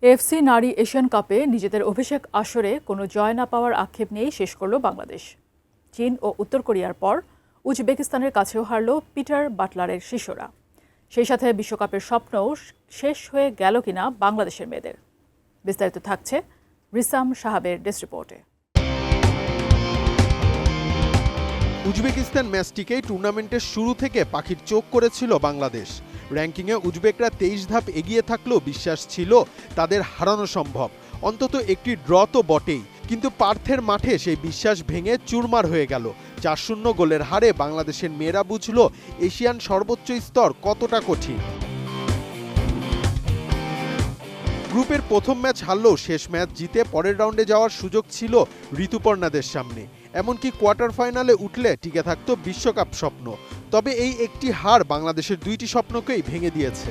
AFC নারী Asian কাপে নিজেদের অভিষেক আসরে কোনো জয় না পাওয়ার আক্ষেপ নিয়েই শেষ করল বাংলাদেশ। চীন ও উত্তর কোরিয়ার পর উজবেকিস্তানের কাছেও হারল পিটার বাটলারের শিষ্যরা। সেই সাথে বিশ্বকাপের স্বপ্নও শেষ হয়ে গেল কিনা বাংলাদেশের মেয়েদের। বিস্তারিত থাকছে রিসাম সাহাবের ডেস্ক রিপোর্টে। উজবেকিস্তান ম্যাচটিকেই টুর্নামেন্টের শুরু থেকে পাখির চোখ করেছিল বাংলাদেশ। র্যাঙ্কিংয়ে উজবেকরা 23 ধাপ এগিয়ে থাকলেও বিশ্বাস ছিল তাদের হারানো সম্ভব, অন্তত একটি ড্র তো বটেই। কিন্তু পার্থের মাঠে সেই বিশ্বাস ভেঙে চুরমার হয়ে গেল। 4-0 গোলের হারে বাংলাদেশের মেয়েরা বুঝল এশিয়ান সর্বোচ্চ স্তর কতটা কঠিন। গ্রুপের প্রথম ম্যাচ হারলেও শেষ ম্যাচ জিতে পরের রাউন্ডে যাওয়ার সুযোগ ছিল ঋতুপর্ণাদের সামনে। এমনকি কোয়ার্টার ফাইনালে উঠলে টিকে থাকত বিশ্বকাপ স্বপ্ন। তবে এই একটি হার বাংলাদেশের দুইটি স্বপ্নকেই ভেঙে দিয়েছে।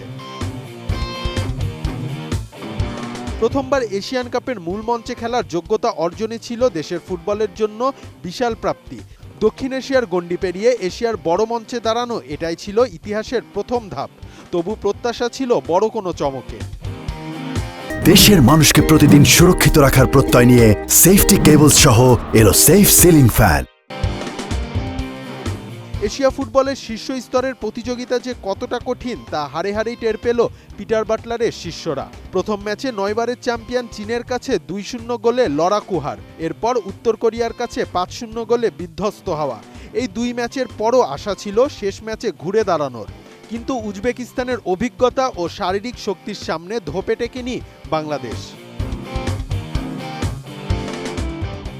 প্রথমবার এশিয়ান কাপের মূল মঞ্চে খেলার যোগ্যতা অর্জনই ছিল দেশের ফুটবলের জন্য বিশাল প্রাপ্তি। দক্ষিণ এশিয়ার গণ্ডি পেরিয়ে এশিয়ার বড় মঞ্চে দাঁড়ানো এটাই ছিল ইতিহাসের প্রথম ধাপ। তবু প্রত্যাশা ছিল বড় কোনো চমকে। দেশের মানুষকে প্রতিদিন সুরক্ষিত রাখার প্রত্যয় নিয়ে সেফটি কেবলস সহ এলো সেফ সিলিং ফ্যান। এশিয়া ফুটবলের শীর্ষ স্তরের প্রতিযোগিতা যে কতটা কঠিন তা হারে হারেই টের পেল পিটার বাটলারের শিষ্যরা। প্রথম ম্যাচে 9 বারের চ্যাম্পিয়ন চীনের কাছে 2-0 গোলে লড়াকু হার, এরপর উত্তর কোরিয়ার কাছে 5-0 গোলে বিধ্বস্ত হওয়া। এই দুই ম্যাচের পরও আশা ছিল শেষ ম্যাচে ঘুরে দাঁড়ানোর। কিন্তু উজবেকিস্তানের অভিজ্ঞতা ও শারীরিক শক্তির সামনে ধোপে টেকেনি বাংলাদেশ।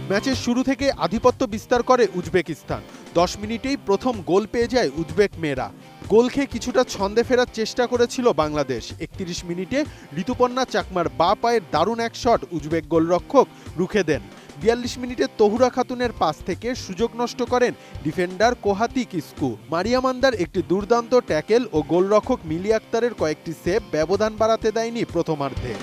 ম্যাচের শুরু থেকে আধিপত্য বিস্তার করে উজবেকিস্তান। 10 মিনিটেই প্রথম গোল পেয়ে যায় উজবেক মেয়েরা। গোল খেয়ে কিছুটা ছন্দে ফেরার চেষ্টা করেছিল বাংলাদেশ। 31 মিনিটে ঋতুপর্ণা চাকমার বাঁ পায়ের দারুণ এক শট উজবেক গোলরক্ষক রুখে দেন। 42 মিনিটে তহুরা খাতুনের পাস থেকে সুযোগ নষ্ট করেন ডিফেন্ডার কোহাতি কিসকু। মারিয়ামান্দার একটি দুর্দান্ত ট্যাকেল ও গোলরক্ষক মিলি আক্তারের কয়েকটি সেভ ব্যবধান বাড়াতে দেয়নি প্রথমার্ধে।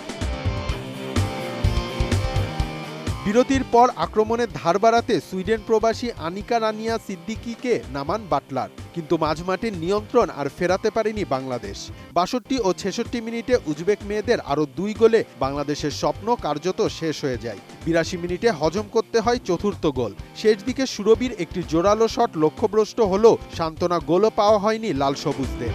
বিরতির পর আক্রমণের ধার বাড়াতে সুইডেন প্রবাসী আনিকা রানিয়া সিদ্দিকিকে নামান বাটলার, কিন্তু মাঝমাঠের নিয়ন্ত্রণ আর ফেরাতে পারেনি বাংলাদেশ। 62 ও 66 মিনিটে উজবেক মেয়েদের আরও 2 গোলে বাংলাদেশের স্বপ্ন কার্যত শেষ হয়ে যায়। 82 মিনিটে হজম করতে হয় চতুর্থ গোল। শেষ দিকে সুরভির একটি জোরালো শট লক্ষ্যভ্রষ্ট হলেও সান্ত্বনা গোলও পাওয়া হয়নি লাল সবুজদের।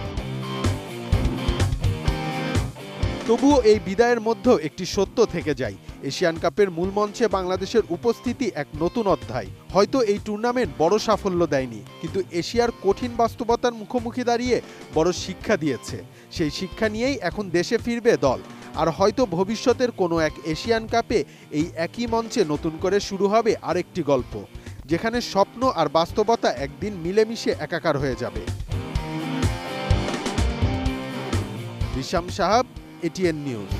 তবুও এই বিদায়ের মধ্যেও একটি সত্য থেকে যায়, এশিয়ান কাপের মূল মঞ্চে বাংলাদেশের উপস্থিতি এক নতুন অধ্যায়। হয়তো এই টুর্নামেন্ট বড় সাফল্য দেয়নি, কিন্তু এশিয়ার কঠিন বাস্তবতার মুখোমুখি দাঁড়িয়ে বড় শিক্ষা দিয়েছে। সেই শিক্ষা নিয়েই এখন দেশে ফিরবে দল। আর হয়তো ভবিষ্যতের কোনো এক এশিয়ান কাপে এই একই মঞ্চে নতুন করে শুরু হবে আরেকটি গল্প, যেখানে স্বপ্ন আর বাস্তবতা একদিন মিলেমিশে একাকার হয়ে যাবে। রিসাম সাহাব, ATN নিউজ।